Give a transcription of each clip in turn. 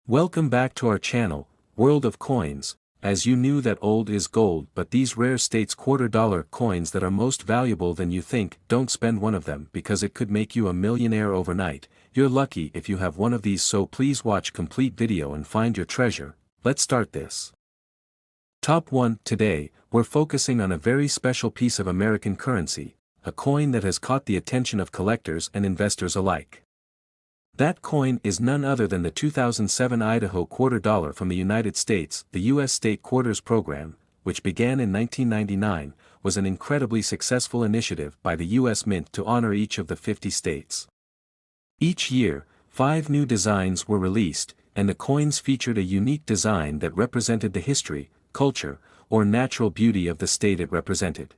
Welcome back to our channel, World of Coins. As you knew that old is gold, but these rare states $quarter coins that are most valuable than you think, don't spend one of them because it could make you a millionaire overnight. You're lucky if you have one of these, so please watch complete video and find your treasure. Let's start this. Top 1. Today, we're focusing on a very special piece of American currency, a coin that has caught the attention of collectors and investors alike. That coin is none other than the 2007 Idaho $quarter from the United States. The U.S. State Quarters Program, which began in 1999, was an incredibly successful initiative by the U.S. Mint to honor each of the 50 states. Each year, 5 new designs were released, and the coins featured a unique design that represented the history, culture, or natural beauty of the state it represented.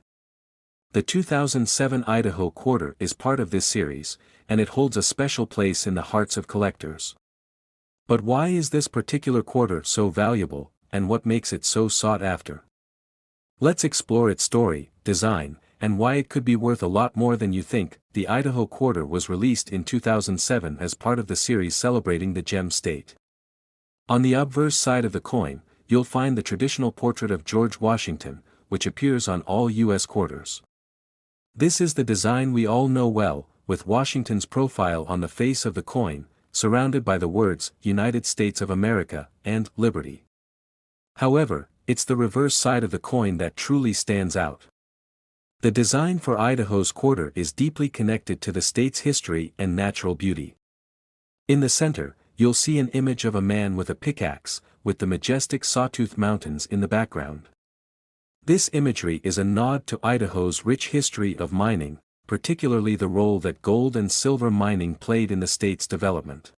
The 2007 Idaho Quarter is part of this series, and it holds a special place in the hearts of collectors. But why is this particular quarter so valuable, and what makes it so sought after? Let's explore its story, design, and why it could be worth a lot more than you think. The Idaho Quarter was released in 2007 as part of the series celebrating the Gem State. On the obverse side of the coin, you'll find the traditional portrait of George Washington, which appears on all U.S. quarters. This is the design we all know well, with Washington's profile on the face of the coin, surrounded by the words, United States of America, and Liberty. However, it's the reverse side of the coin that truly stands out. The design for Idaho's quarter is deeply connected to the state's history and natural beauty. In the center, you'll see an image of a man with a pickaxe, with the majestic Sawtooth Mountains in the background. This imagery is a nod to Idaho's rich history of mining, particularly the role that gold and silver mining played in the state's development.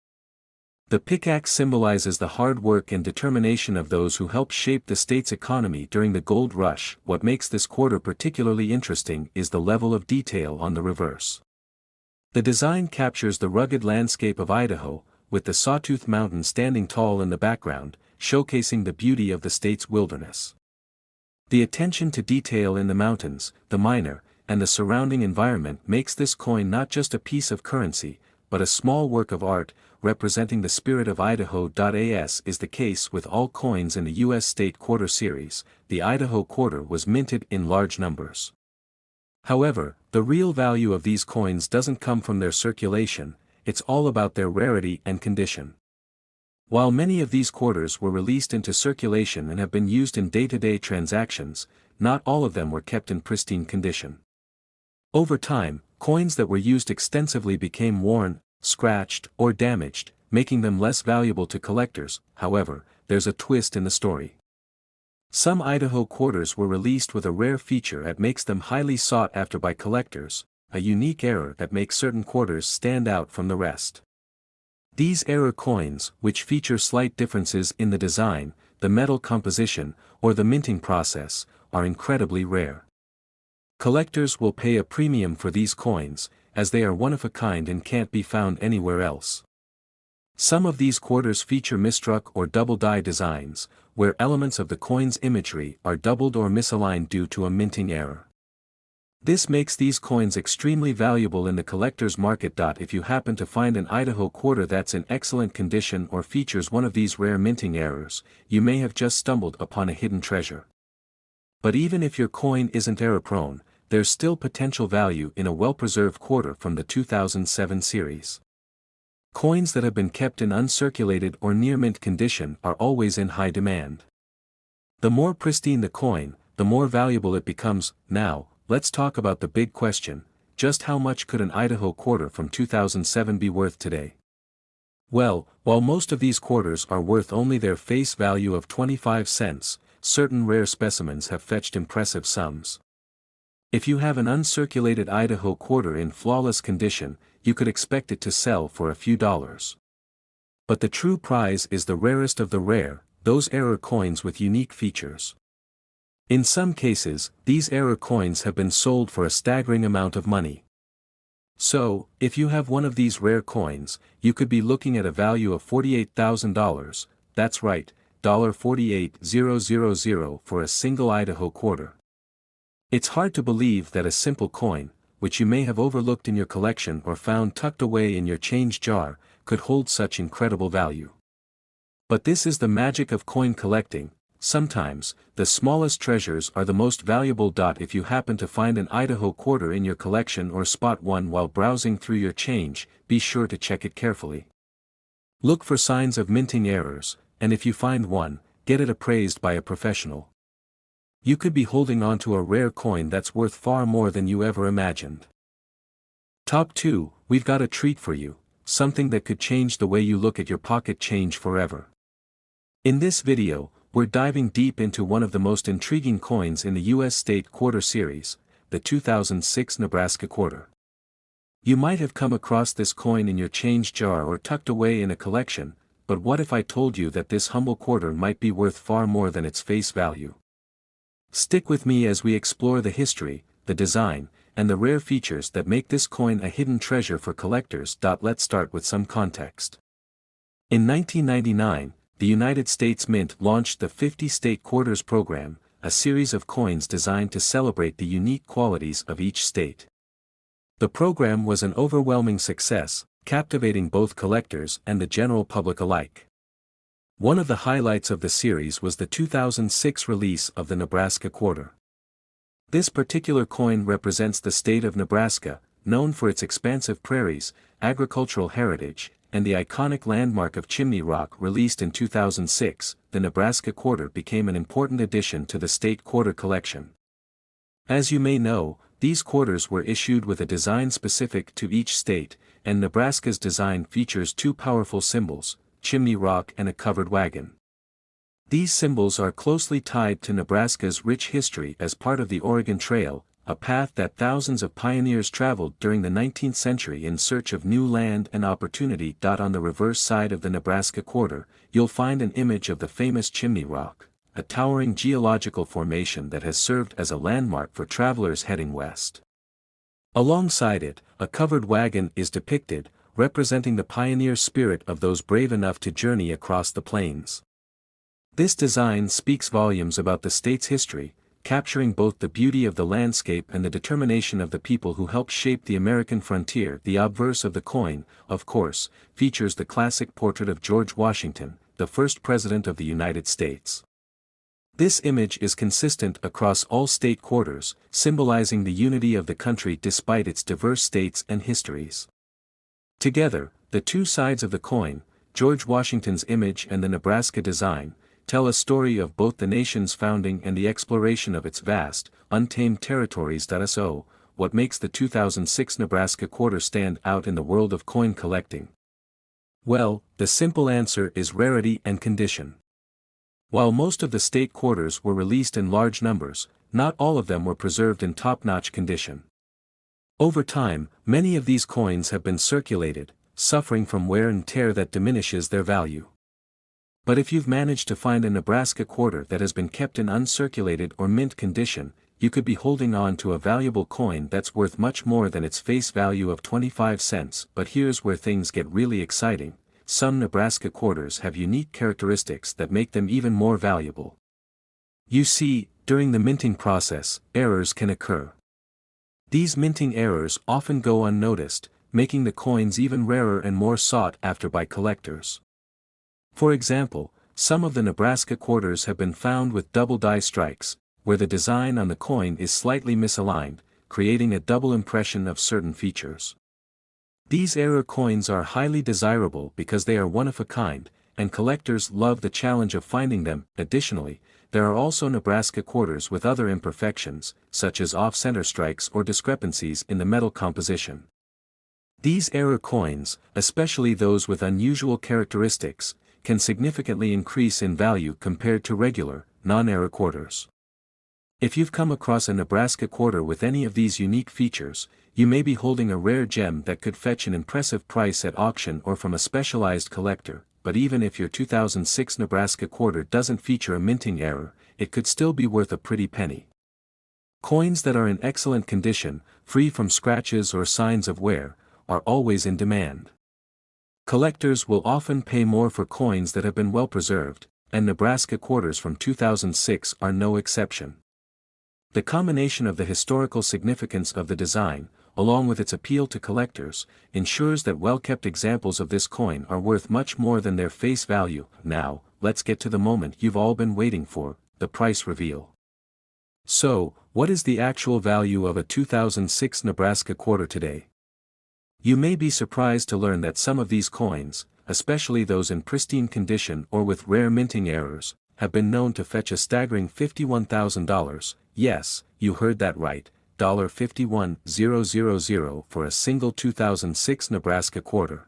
The pickaxe symbolizes the hard work and determination of those who helped shape the state's economy during the gold rush. What makes this quarter particularly interesting is the level of detail on the reverse. The design captures the rugged landscape of Idaho, with the Sawtooth Mountain standing tall in the background, showcasing the beauty of the state's wilderness. The attention to detail in the mountains, the miner, and the surrounding environment makes this coin not just a piece of currency, but a small work of art, representing the spirit of Idaho. As is the case with all coins in the U.S. State Quarter series, the Idaho Quarter was minted in large numbers. However, the real value of these coins doesn't come from their circulation, it's all about their rarity and condition. While many of these quarters were released into circulation and have been used in day-to-day transactions, not all of them were kept in pristine condition. Over time, coins that were used extensively became worn, scratched, or damaged, making them less valuable to collectors. However, there's a twist in the story. Some Idaho quarters were released with a rare feature that makes them highly sought after by collectors, a unique error that makes certain quarters stand out from the rest. These error coins, which feature slight differences in the design, the metal composition, or the minting process, are incredibly rare. Collectors will pay a premium for these coins, as they are one of a kind and can't be found anywhere else. Some of these quarters feature misstruck or double-die designs, where elements of the coin's imagery are doubled or misaligned due to a minting error. This makes these coins extremely valuable in the collector's market. If you happen to find an Idaho quarter that's in excellent condition or features one of these rare minting errors, you may have just stumbled upon a hidden treasure. But even if your coin isn't error-prone, there's still potential value in a well-preserved quarter from the 2007 series. Coins that have been kept in uncirculated or near-mint condition are always in high demand. The more pristine the coin, the more valuable it becomes. Now, let's talk about the big question: just how much could an Idaho quarter from 2007 be worth today? Well, while most of these quarters are worth only their face value of 25 cents, certain rare specimens have fetched impressive sums. If you have an uncirculated Idaho quarter in flawless condition, you could expect it to sell for a few dollars. But the true prize is the rarest of the rare, those error coins with unique features. In some cases, these error coins have been sold for a staggering amount of money. So, if you have one of these rare coins, you could be looking at a value of $48,000, that's right, $48,000 for a single Idaho quarter. It's hard to believe that a simple coin, which you may have overlooked in your collection or found tucked away in your change jar, could hold such incredible value. But this is the magic of coin collecting. Sometimes, the smallest treasures are the most valuable. If you happen to find an Idaho quarter in your collection or spot one while browsing through your change, be sure to check it carefully. Look for signs of minting errors, and if you find one, get it appraised by a professional. You could be holding on to a rare coin that's worth far more than you ever imagined. Top 2, we've got a treat for you, something that could change the way you look at your pocket change forever. In this video, we're diving deep into one of the most intriguing coins in the U.S. State Quarter series, the 2006 Nebraska Quarter. You might have come across this coin in your change jar or tucked away in a collection, but what if I told you that this humble quarter might be worth far more than its face value? Stick with me as we explore the history, the design, and the rare features that make this coin a hidden treasure for collectors. Let's start with some context. In 1999, the United States Mint launched the 50 State Quarters program, a series of coins designed to celebrate the unique qualities of each state. The program was an overwhelming success, captivating both collectors and the general public alike. One of the highlights of the series was the 2006 release of the Nebraska Quarter. This particular coin represents the state of Nebraska, known for its expansive prairies, agricultural heritage, and the iconic landmark of Chimney Rock. Released in 2006, the Nebraska Quarter became an important addition to the state quarter collection. As you may know, these quarters were issued with a design specific to each state, and Nebraska's design features two powerful symbols, Chimney Rock and a covered wagon. These symbols are closely tied to Nebraska's rich history as part of the Oregon Trail, a path that thousands of pioneers traveled during the 19th century in search of new land and opportunity. On the reverse side of the Nebraska Quarter, you'll find an image of the famous Chimney Rock, a towering geological formation that has served as a landmark for travelers heading west. Alongside it, a covered wagon is depicted, representing the pioneer spirit of those brave enough to journey across the plains. This design speaks volumes about the state's history, capturing both the beauty of the landscape and the determination of the people who helped shape the American frontier. The obverse of the coin, of course, features the classic portrait of George Washington, the first president of the United States. This image is consistent across all state quarters, symbolizing the unity of the country despite its diverse states and histories. Together, the two sides of the coin, George Washington's image and the Nebraska design, tell a story of both the nation's founding and the exploration of its vast, untamed territories. So, what makes the 2006 Nebraska Quarter stand out in the world of coin collecting? Well, the simple answer is rarity and condition. While most of the state quarters were released in large numbers, not all of them were preserved in top-notch condition. Over time, many of these coins have been circulated, suffering from wear and tear that diminishes their value. But if you've managed to find a Nebraska quarter that has been kept in uncirculated or mint condition, you could be holding on to a valuable coin that's worth much more than its face value of 25 cents. But here's where things get really exciting. Some Nebraska quarters have unique characteristics that make them even more valuable. You see, during the minting process, errors can occur. These minting errors often go unnoticed, making the coins even rarer and more sought after by collectors. For example, some of the Nebraska quarters have been found with double die strikes, where the design on the coin is slightly misaligned, creating a double impression of certain features. These error coins are highly desirable because they are one of a kind, and collectors love the challenge of finding them. Additionally, there are also Nebraska quarters with other imperfections, such as off-center strikes or discrepancies in the metal composition. These error coins, especially those with unusual characteristics, can significantly increase in value compared to regular, non-error quarters. If you've come across a Nebraska quarter with any of these unique features, you may be holding a rare gem that could fetch an impressive price at auction or from a specialized collector. But even if your 2006 Nebraska quarter doesn't feature a minting error, it could still be worth a pretty penny. Coins that are in excellent condition, free from scratches or signs of wear, are always in demand. Collectors will often pay more for coins that have been well preserved, and Nebraska quarters from 2006 are no exception. The combination of the historical significance of the design, along with its appeal to collectors, ensures that well-kept examples of this coin are worth much more than their face value. Now, let's get to the moment you've all been waiting for, the price reveal. So, what is the actual value of a 2006 Nebraska quarter today? You may be surprised to learn that some of these coins, especially those in pristine condition or with rare minting errors, have been known to fetch a staggering $51,000, yes, you heard that right, $51,000 for a single 2006 Nebraska quarter.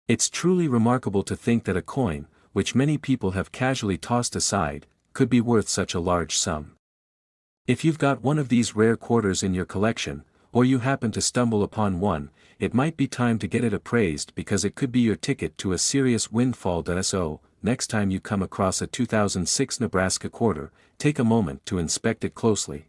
It's truly remarkable to think that a coin, which many people have casually tossed aside, could be worth such a large sum. If you've got one of these rare quarters in your collection, or you happen to stumble upon one, it might be time to get it appraised because it could be your ticket to a serious windfall. So, next time you come across a 2006 Nebraska quarter, take a moment to inspect it closely.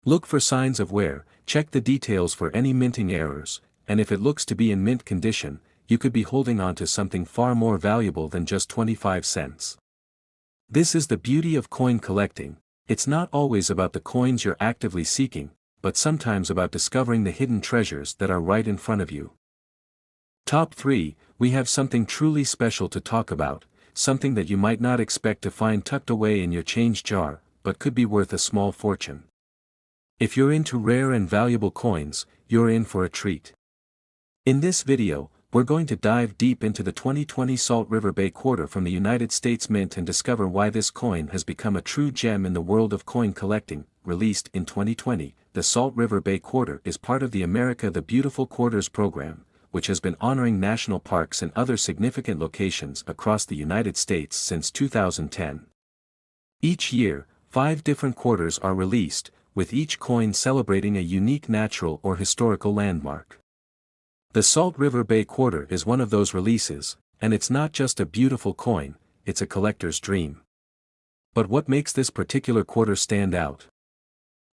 Look for signs of wear, check the details for any minting errors, and if it looks to be in mint condition, you could be holding on to something far more valuable than just 25 cents. This is the beauty of coin collecting. It's not always about the coins you're actively seeking, but sometimes about discovering the hidden treasures that are right in front of you. Top 3, we have something truly special to talk about, something that you might not expect to find tucked away in your change jar, but could be worth a small fortune. If you're into rare and valuable coins, you're in for a treat. In this video, we're going to dive deep into the 2020 Salt River Bay quarter from the United States Mint and discover why this coin has become a true gem in the world of coin collecting. Released in 2020, the Salt River Bay quarter is part of the America the Beautiful Quarters program, which has been honoring national parks and other significant locations across the United States since 2010. Each year, 5 different quarters are released, with each coin celebrating a unique natural or historical landmark. The Salt River Bay quarter is one of those releases, and it's not just a beautiful coin, it's a collector's dream. But what makes this particular quarter stand out?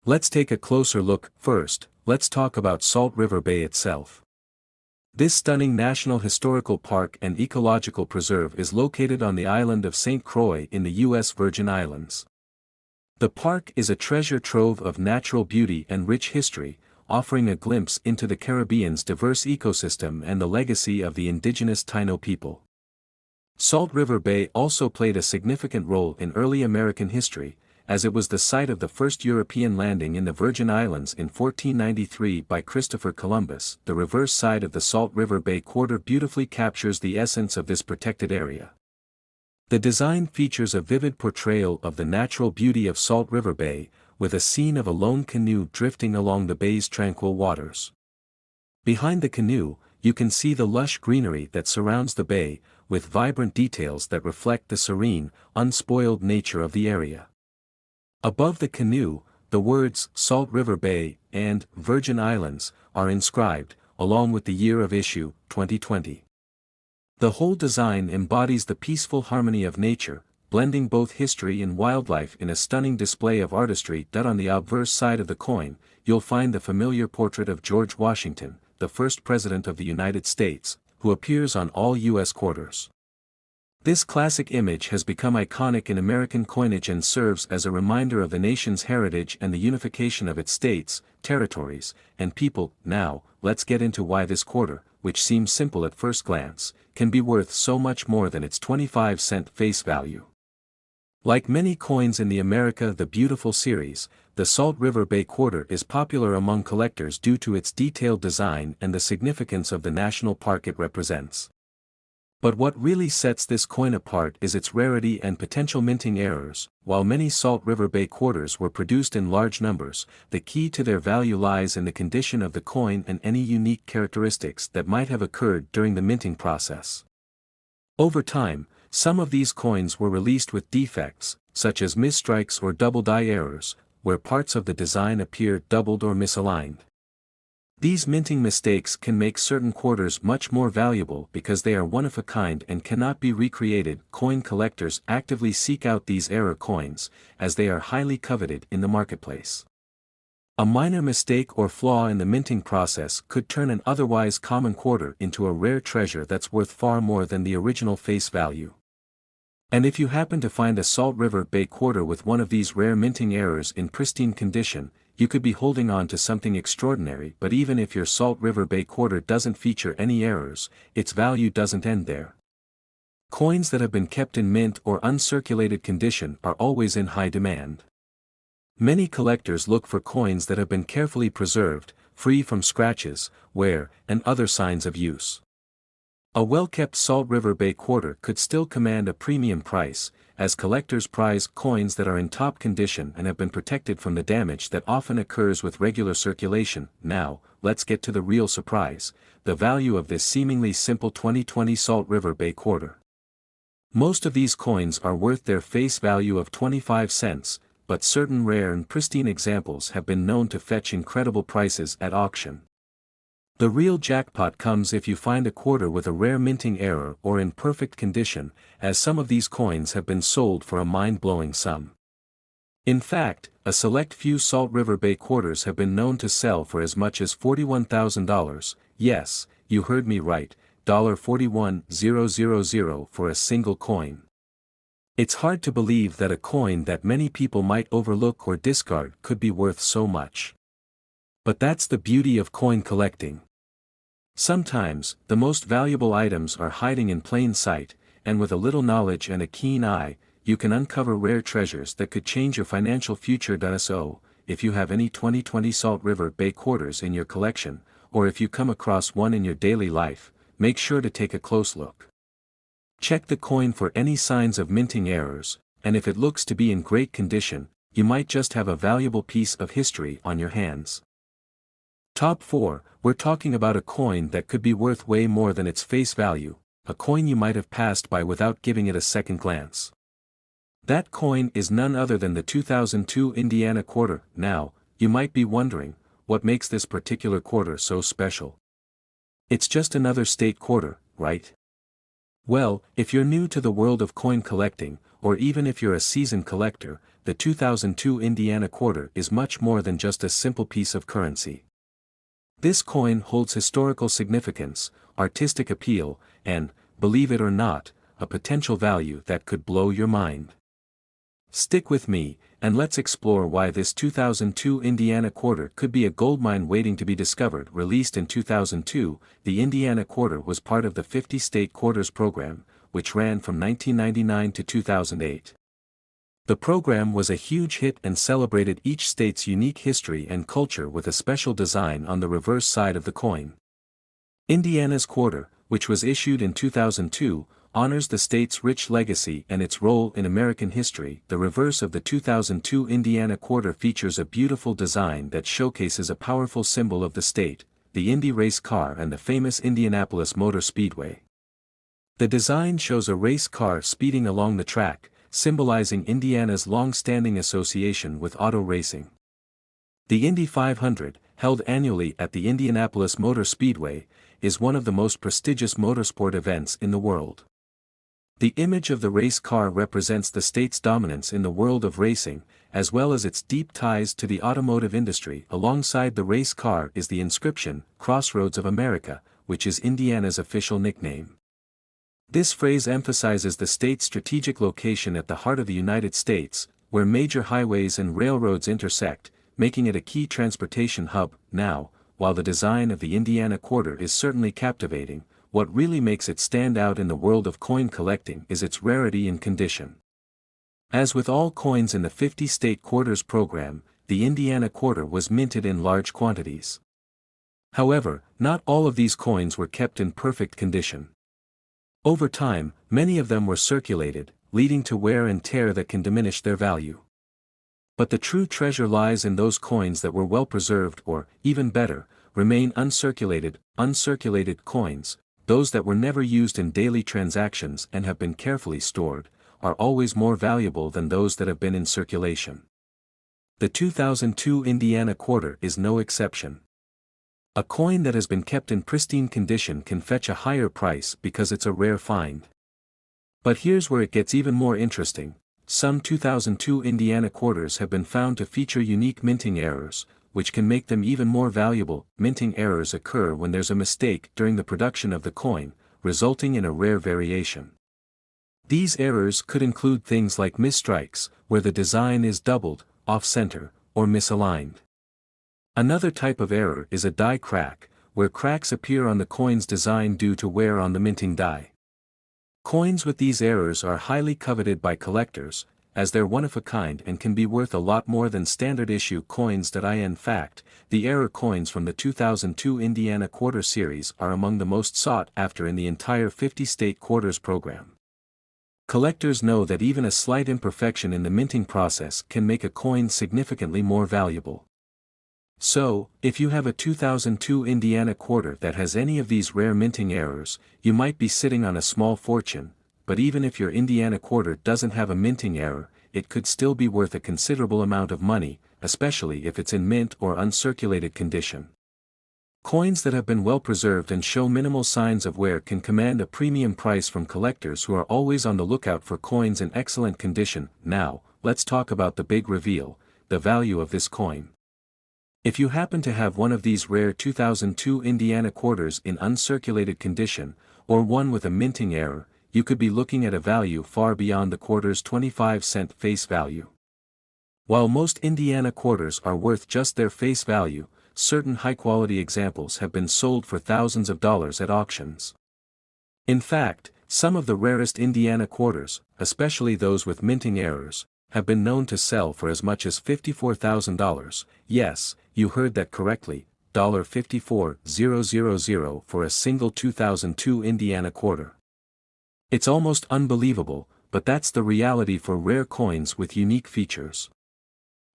Let's take a closer look. First, let's talk about Salt River Bay itself. This stunning National Historical Park and Ecological Preserve is located on the island of St. Croix in the U.S. Virgin Islands. The park is a treasure trove of natural beauty and rich history, offering a glimpse into the Caribbean's diverse ecosystem and the legacy of the indigenous Taino people. Salt River Bay also played a significant role in early American history, as it was the site of the first European landing in the Virgin Islands in 1493 by Christopher Columbus. The reverse side of the Salt River Bay quarter beautifully captures the essence of this protected area. The design features a vivid portrayal of the natural beauty of Salt River Bay, with a scene of a lone canoe drifting along the bay's tranquil waters. Behind the canoe, you can see the lush greenery that surrounds the bay, with vibrant details that reflect the serene, unspoiled nature of the area. Above the canoe, the words Salt River Bay and Virgin Islands are inscribed, along with the year of issue, 2020. The whole design embodies the peaceful harmony of nature, blending both history and wildlife in a stunning display of artistry. On the obverse side of the coin, you'll find the familiar portrait of George Washington, the first President of the United States, who appears on all U.S. quarters. This classic image has become iconic in American coinage and serves as a reminder of the nation's heritage and the unification of its states, territories, and people. Now, let's get into why this quarter, which seems simple at first glance, can be worth so much more than its 25-cent face value. Like many coins in the America the Beautiful series, the Salt River Bay quarter is popular among collectors due to its detailed design and the significance of the national park it represents. But what really sets this coin apart is its rarity and potential minting errors. While many Salt River Bay quarters were produced in large numbers, the key to their value lies in the condition of the coin and any unique characteristics that might have occurred during the minting process. Over time, some of these coins were released with defects, such as misstrikes or double die errors, where parts of the design appear doubled or misaligned. These minting mistakes can make certain quarters much more valuable because they are one of a kind and cannot be recreated. Coin collectors actively seek out these error coins, as they are highly coveted in the marketplace. A minor mistake or flaw in the minting process could turn an otherwise common quarter into a rare treasure that's worth far more than the original face value. And if you happen to find a Salt River Bay quarter with one of these rare minting errors in pristine condition, you could be holding on to something extraordinary, but even if your Salt River Bay quarter doesn't feature any errors, its value doesn't end there. Coins that have been kept in mint or uncirculated condition are always in high demand. Many collectors look for coins that have been carefully preserved, free from scratches, wear, and other signs of use. A well-kept Salt River Bay quarter could still command a premium price, as collectors prize coins that are in top condition and have been protected from the damage that often occurs with regular circulation. Now, let's get to the real surprise, the value of this seemingly simple 2020 Salt River Bay quarter. Most of these coins are worth their face value of 25 cents, but certain rare and pristine examples have been known to fetch incredible prices at auction. The real jackpot comes if you find a quarter with a rare minting error or in perfect condition, as some of these coins have been sold for a mind-blowing sum. In fact, a select few Salt River Bay quarters have been known to sell for as much as $41,000, yes, you heard me right, $41,000 for a single coin. It's hard to believe that a coin that many people might overlook or discard could be worth so much. But that's the beauty of coin collecting. Sometimes, the most valuable items are hiding in plain sight, and with a little knowledge and a keen eye, you can uncover rare treasures that could change your financial future. So, if you have any 2020 Salt River Bay quarters in your collection, or if you come across one in your daily life, make sure to take a close look. Check the coin for any signs of minting errors, and if it looks to be in great condition, you might just have a valuable piece of history on your hands. Top 4, we're talking about a coin that could be worth way more than its face value, a coin you might have passed by without giving it a second glance. That coin is none other than the 2002 Indiana quarter. Now, you might be wondering, what makes this particular quarter so special? It's just another state quarter, right? Well, if you're new to the world of coin collecting, or even if you're a seasoned collector, the 2002 Indiana quarter is much more than just a simple piece of currency. This coin holds historical significance, artistic appeal, and, believe it or not, a potential value that could blow your mind. Stick with me, and let's explore why this 2002 Indiana quarter could be a goldmine waiting to be discovered. Released in 2002, the Indiana quarter was part of the 50-state quarters program, which ran from 1999 to 2008. The program was a huge hit and celebrated each state's unique history and culture with a special design on the reverse side of the coin. Indiana's quarter, which was issued in 2002, honors the state's rich legacy and its role in American history. The reverse of the 2002 Indiana quarter features a beautiful design that showcases a powerful symbol of the state, the Indy race car and the famous Indianapolis Motor Speedway. The design shows a race car speeding along the track, symbolizing Indiana's long-standing association with auto racing. The Indy 500, held annually at the Indianapolis Motor Speedway, is one of the most prestigious motorsport events in the world. The image of the race car represents the state's dominance in the world of racing, as well as its deep ties to the automotive industry. Alongside the race car is the inscription, Crossroads of America, which is Indiana's official nickname. This phrase emphasizes the state's strategic location at the heart of the United States, where major highways and railroads intersect, making it a key transportation hub. Now, while the design of the Indiana quarter is certainly captivating, what really makes it stand out in the world of coin collecting is its rarity and condition. As with all coins in the 50-state quarters program, the Indiana quarter was minted in large quantities. However, not all of these coins were kept in perfect condition. Over time, many of them were circulated, leading to wear and tear that can diminish their value. But the true treasure lies in those coins that were well preserved or, even better, remain uncirculated. Uncirculated coins, those that were never used in daily transactions and have been carefully stored, are always more valuable than those that have been in circulation. The 2002 Indiana quarter is no exception. A coin that has been kept in pristine condition can fetch a higher price because it's a rare find. But here's where it gets even more interesting. Some 2002 Indiana quarters have been found to feature unique minting errors, which can make them even more valuable. Minting errors occur when there's a mistake during the production of the coin, resulting in a rare variation. These errors could include things like misstrikes, where the design is doubled, off-center, or misaligned. Another type of error is a die crack, where cracks appear on the coin's design due to wear on the minting die. Coins with these errors are highly coveted by collectors, as they're one of a kind and can be worth a lot more than standard issue coins. In fact, the error coins from the 2002 Indiana Quarter Series are among the most sought after in the entire 50-state quarters program. Collectors know that even a slight imperfection in the minting process can make a coin significantly more valuable. So, if you have a 2002 Indiana quarter that has any of these rare minting errors, you might be sitting on a small fortune, but even if your Indiana quarter doesn't have a minting error, it could still be worth a considerable amount of money, especially if it's in mint or uncirculated condition. Coins that have been well preserved and show minimal signs of wear can command a premium price from collectors who are always on the lookout for coins in excellent condition. Now, let's talk about the big reveal, the value of this coin. If you happen to have one of these rare 2002 Indiana quarters in uncirculated condition, or one with a minting error, you could be looking at a value far beyond the quarter's 25-cent face value. While most Indiana quarters are worth just their face value, certain high-quality examples have been sold for thousands of dollars at auctions. In fact, some of the rarest Indiana quarters, especially those with minting errors, have been known to sell for as much as $54,000, yes, you heard that correctly, $54,000 for a single 2002 Indiana quarter. It's almost unbelievable, but that's the reality for rare coins with unique features.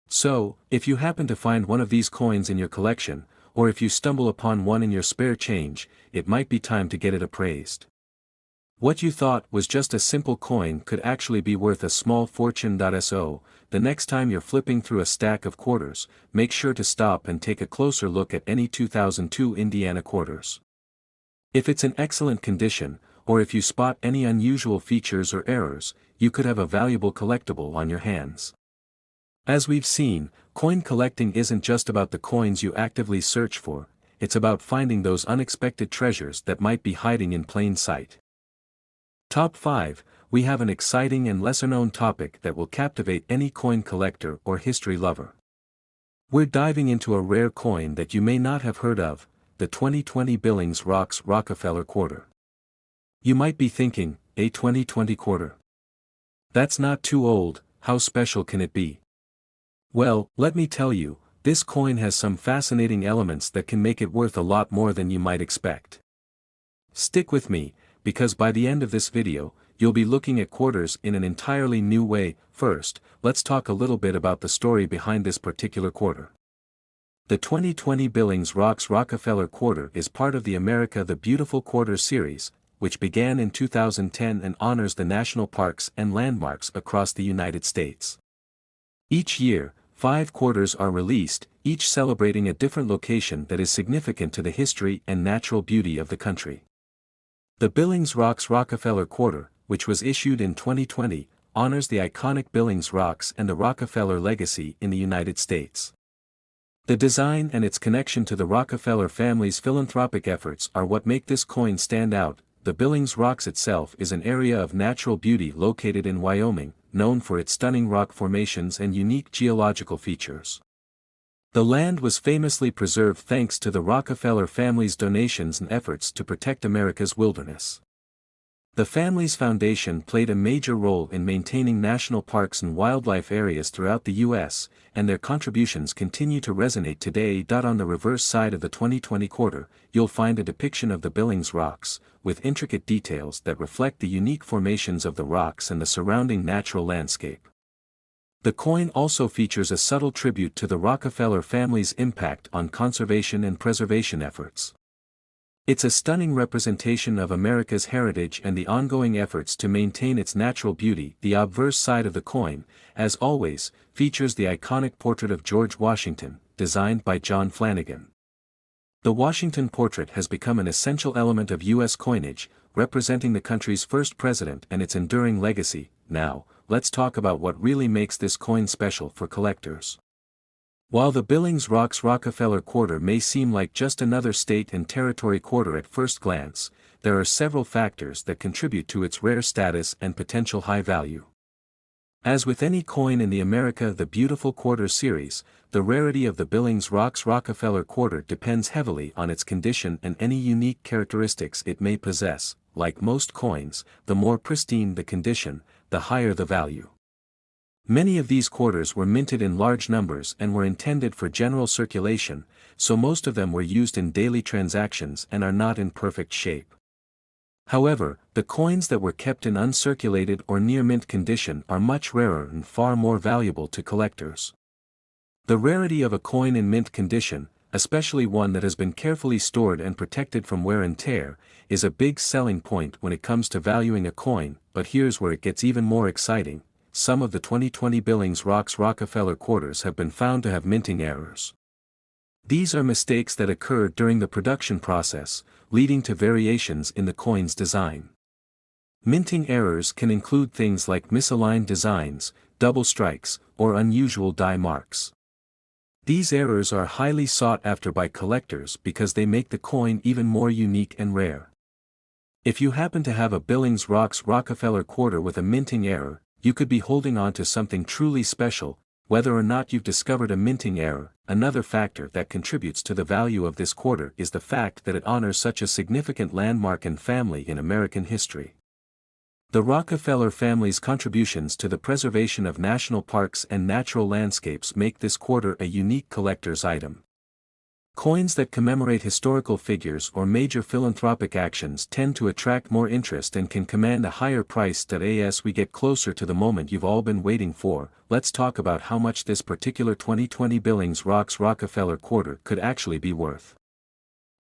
So, if you happen to find one of these coins in your collection, or if you stumble upon one in your spare change, it might be time to get it appraised. What you thought was just a simple coin could actually be worth a small fortune. So, the next time you're flipping through a stack of quarters, make sure to stop and take a closer look at any 2002 Indiana quarters. If it's in excellent condition, or if you spot any unusual features or errors, you could have a valuable collectible on your hands. As we've seen, coin collecting isn't just about the coins you actively search for, it's about finding those unexpected treasures that might be hiding in plain sight. Top 5, we have an exciting and lesser-known topic that will captivate any coin collector or history lover. We're diving into a rare coin that you may not have heard of, the 2020 Billings Rockefeller quarter. You might be thinking, a 2020 quarter? That's not too old, how special can it be? Well, let me tell you, this coin has some fascinating elements that can make it worth a lot more than you might expect. Stick with me, because by the end of this video, you'll be looking at quarters in an entirely new way. First, let's talk a little bit about the story behind this particular quarter. The 2020 Billings Rockefeller quarter is part of the America the Beautiful Quarter series, which began in 2010 and honors the national parks and landmarks across the United States. Each year, 5 quarters are released, each celebrating a different location that is significant to the history and natural beauty of the country. The Billings Rockefeller quarter, which was issued in 2020, honors the iconic Billings rocks and the Rockefeller legacy in the United States. The design and its connection to the Rockefeller family's philanthropic efforts are what make this coin stand out. The Billings Rocks itself is an area of natural beauty located in Wyoming, known for its stunning rock formations and unique geological features. The land was famously preserved thanks to the Rockefeller family's donations and efforts to protect America's wilderness. The family's foundation played a major role in maintaining national parks and wildlife areas throughout the U.S., and their contributions continue to resonate today. On the reverse side of the 2020 quarter, you'll find a depiction of the Billings Rocks, with intricate details that reflect the unique formations of the rocks and the surrounding natural landscape. The coin also features a subtle tribute to the Rockefeller family's impact on conservation and preservation efforts. It's a stunning representation of America's heritage and the ongoing efforts to maintain its natural beauty. The obverse side of the coin, as always, features the iconic portrait of George Washington, designed by John Flanagan. The Washington portrait has become an essential element of U.S. coinage, representing the country's first president and its enduring legacy. Now, let's talk about what really makes this coin special for collectors. While the Billings Rockefeller quarter may seem like just another state and territory quarter at first glance, there are several factors that contribute to its rare status and potential high value. As with any coin in the America the Beautiful Quarter series, the rarity of the Billings Rockefeller quarter depends heavily on its condition and any unique characteristics it may possess. Like most coins, the more pristine the condition, the higher the value. Many of these quarters were minted in large numbers and were intended for general circulation, so most of them were used in daily transactions and are not in perfect shape. However, the coins that were kept in uncirculated or near mint condition are much rarer and far more valuable to collectors. The rarity of a coin in mint condition, especially one that has been carefully stored and protected from wear and tear, is a big selling point when it comes to valuing a coin, but here's where it gets even more exciting. Some of the 2020 Billings Rockefeller quarters have been found to have minting errors. These are mistakes that occurred during the production process, leading to variations in the coin's design. Minting errors can include things like misaligned designs, double strikes, or unusual die marks. These errors are highly sought after by collectors because they make the coin even more unique and rare. If you happen to have a Billings Rockefeller quarter with a minting error, you could be holding on to something truly special. Whether or not you've discovered a minting error, another factor that contributes to the value of this quarter is the fact that it honors such a significant landmark and family in American history. The Rockefeller family's contributions to the preservation of national parks and natural landscapes make this quarter a unique collector's item. Coins that commemorate historical figures or major philanthropic actions tend to attract more interest and can command a higher price. As we get closer to the moment you've all been waiting for, let's talk about how much this particular 2020 Billings Rockefeller quarter could actually be worth.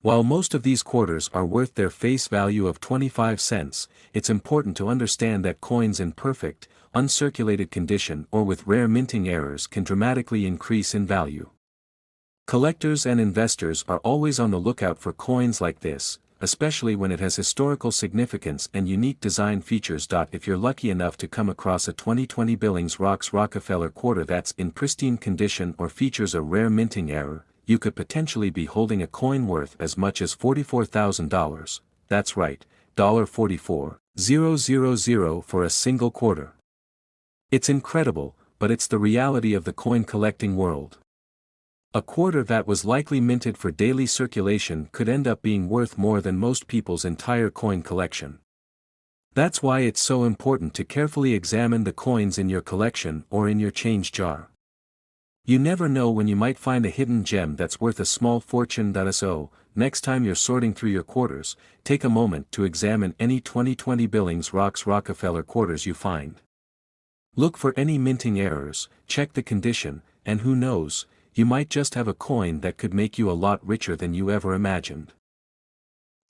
While most of these quarters are worth their face value of 25 cents, it's important to understand that coins in perfect, uncirculated condition or with rare minting errors can dramatically increase in value. Collectors and investors are always on the lookout for coins like this, especially when it has historical significance and unique design features. If you're lucky enough to come across a 2020 Billings Rockefeller quarter that's in pristine condition or features a rare minting error, you could potentially be holding a coin worth as much as $44,000. That's right, $44,000 for a single quarter. It's incredible, but it's the reality of the coin collecting world. A quarter that was likely minted for daily circulation could end up being worth more than most people's entire coin collection. That's why it's so important to carefully examine the coins in your collection or in your change jar. You never know when you might find a hidden gem that's worth a small fortune. So, next time you're sorting through your quarters, take a moment to examine any 2020 Billings Rockefeller quarters you find. Look for any minting errors, check the condition, and who knows, you might just have a coin that could make you a lot richer than you ever imagined.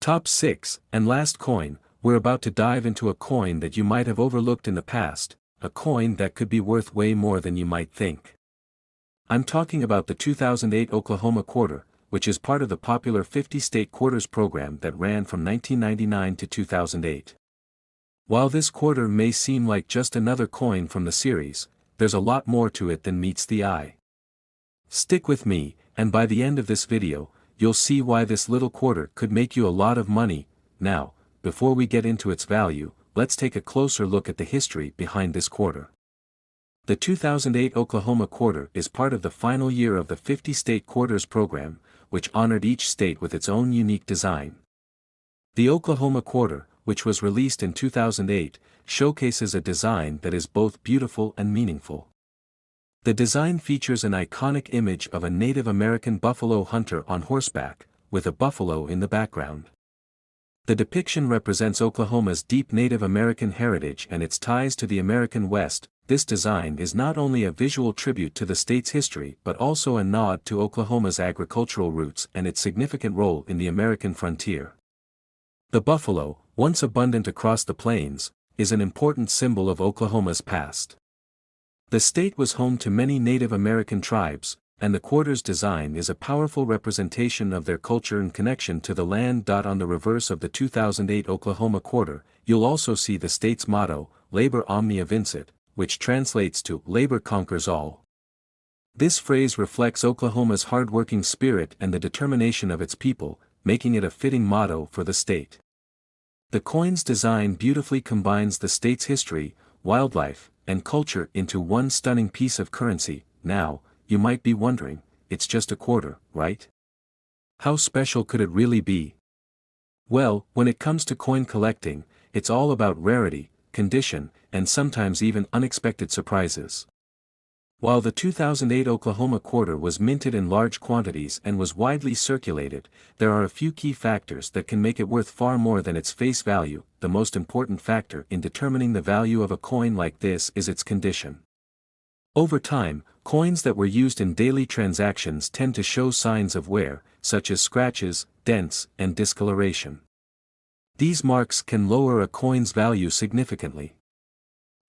Top 6, and last coin, we're about to dive into a coin that you might have overlooked in the past, a coin that could be worth way more than you might think. I'm talking about the 2008 Oklahoma quarter, which is part of the popular 50-state quarters program that ran from 1999 to 2008. While this quarter may seem like just another coin from the series, there's a lot more to it than meets the eye. Stick with me, and by the end of this video, you'll see why this little quarter could make you a lot of money. Now, before we get into its value, let's take a closer look at the history behind this quarter. The 2008 Oklahoma quarter is part of the final year of the 50-state quarters program, which honored each state with its own unique design. The Oklahoma quarter, which was released in 2008, showcases a design that is both beautiful and meaningful. The design features an iconic image of a Native American buffalo hunter on horseback, with a buffalo in the background. The depiction represents Oklahoma's deep Native American heritage and its ties to the American West. This design is not only a visual tribute to the state's history but also a nod to Oklahoma's agricultural roots and its significant role in the American frontier. The buffalo, once abundant across the plains, is an important symbol of Oklahoma's past. The state was home to many Native American tribes, and the quarter's design is a powerful representation of their culture and connection to the land. On the reverse of the 2008 Oklahoma quarter, you'll also see the state's motto, Labor Omnia Vincit, which translates to Labor Conquers All. This phrase reflects Oklahoma's hard-working spirit and the determination of its people, making it a fitting motto for the state. The coin's design beautifully combines the state's history, wildlife, and culture into one stunning piece of currency. Now, you might be wondering, it's just a quarter, right? How special could it really be? Well, when it comes to coin collecting, it's all about rarity, condition, and sometimes even unexpected surprises. While the 2008 Oklahoma quarter was minted in large quantities and was widely circulated, there are a few key factors that can make it worth far more than its face value. The most important factor in determining the value of a coin like this is its condition. Over time, coins that were used in daily transactions tend to show signs of wear, such as scratches, dents, and discoloration. These marks can lower a coin's value significantly.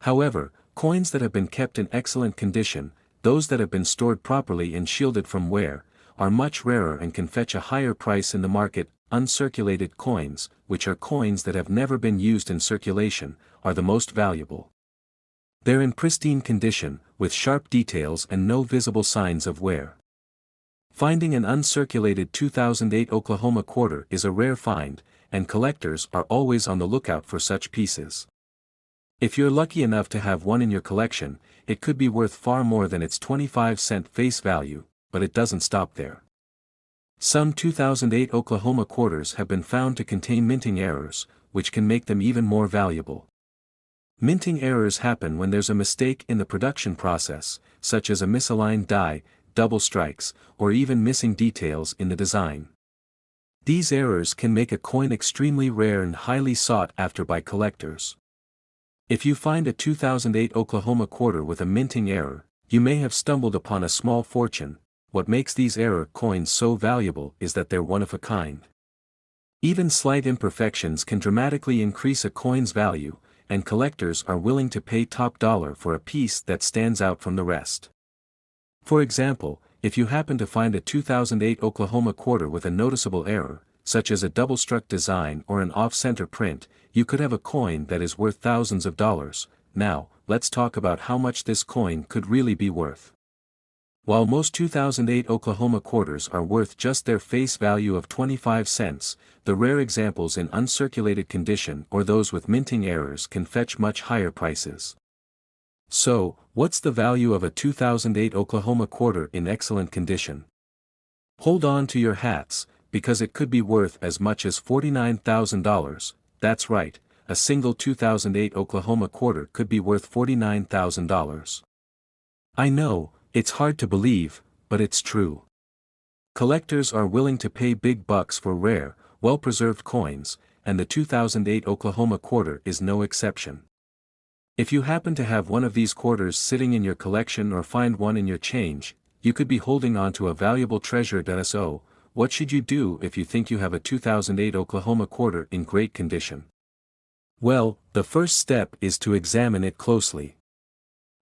However, coins that have been kept in excellent condition, those that have been stored properly and shielded from wear, are much rarer and can fetch a higher price in the market. Uncirculated coins, which are coins that have never been used in circulation, are the most valuable. They're in pristine condition, with sharp details and no visible signs of wear. Finding an uncirculated 2008 Oklahoma quarter is a rare find, and collectors are always on the lookout for such pieces. If you're lucky enough to have one in your collection, it could be worth far more than its 25-cent face value, but it doesn't stop there. Some 2008 Oklahoma quarters have been found to contain minting errors, which can make them even more valuable. Minting errors happen when there's a mistake in the production process, such as a misaligned die, double strikes, or even missing details in the design. These errors can make a coin extremely rare and highly sought after by collectors. If you find a 2008 Oklahoma quarter with a minting error, you may have stumbled upon a small fortune. What makes these error coins so valuable is that they're one of a kind. Even slight imperfections can dramatically increase a coin's value, and collectors are willing to pay top dollar for a piece that stands out from the rest. For example, if you happen to find a 2008 Oklahoma quarter with a noticeable error, such as a double-struck design or an off-center print, you could have a coin that is worth thousands of dollars. Now, let's talk about how much this coin could really be worth. While most 2008 Oklahoma quarters are worth just their face value of 25 cents, the rare examples in uncirculated condition or those with minting errors can fetch much higher prices. So, what's the value of a 2008 Oklahoma quarter in excellent condition? Hold on to your hats, because it could be worth as much as $49,000. That's right, a single 2008 Oklahoma quarter could be worth $49,000. I know, it's hard to believe, but it's true. Collectors are willing to pay big bucks for rare, well-preserved coins, and the 2008 Oklahoma quarter is no exception. If you happen to have one of these quarters sitting in your collection or find one in your change, you could be holding on to a valuable treasure. So, what should you do if you think you have a 2008 Oklahoma quarter in great condition? Well, the first step is to examine it closely.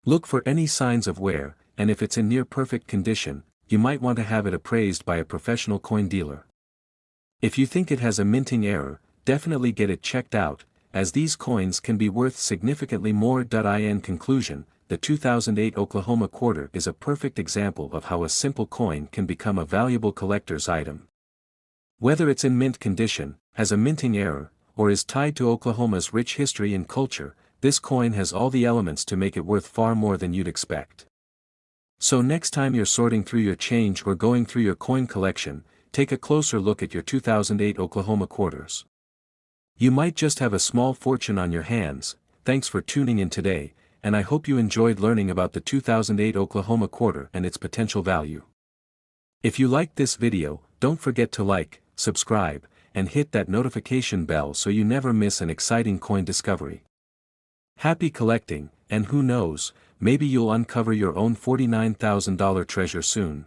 Look for any signs of wear, and if it's in near-perfect condition, you might want to have it appraised by a professional coin dealer. If you think it has a minting error, definitely get it checked out, as these coins can be worth significantly more. In conclusion, the 2008 Oklahoma quarter is a perfect example of how a simple coin can become a valuable collector's item. Whether it's in mint condition, has a minting error, or is tied to Oklahoma's rich history and culture, this coin has all the elements to make it worth far more than you'd expect. So next time you're sorting through your change or going through your coin collection, take a closer look at your 2008 Oklahoma quarters. You might just have a small fortune on your hands. Thanks for tuning in today, and I hope you enjoyed learning about the 2008 Oklahoma quarter and its potential value. If you liked this video, don't forget to like, subscribe, and hit that notification bell so you never miss an exciting coin discovery. Happy collecting, and who knows, maybe you'll uncover your own $49,000 treasure soon.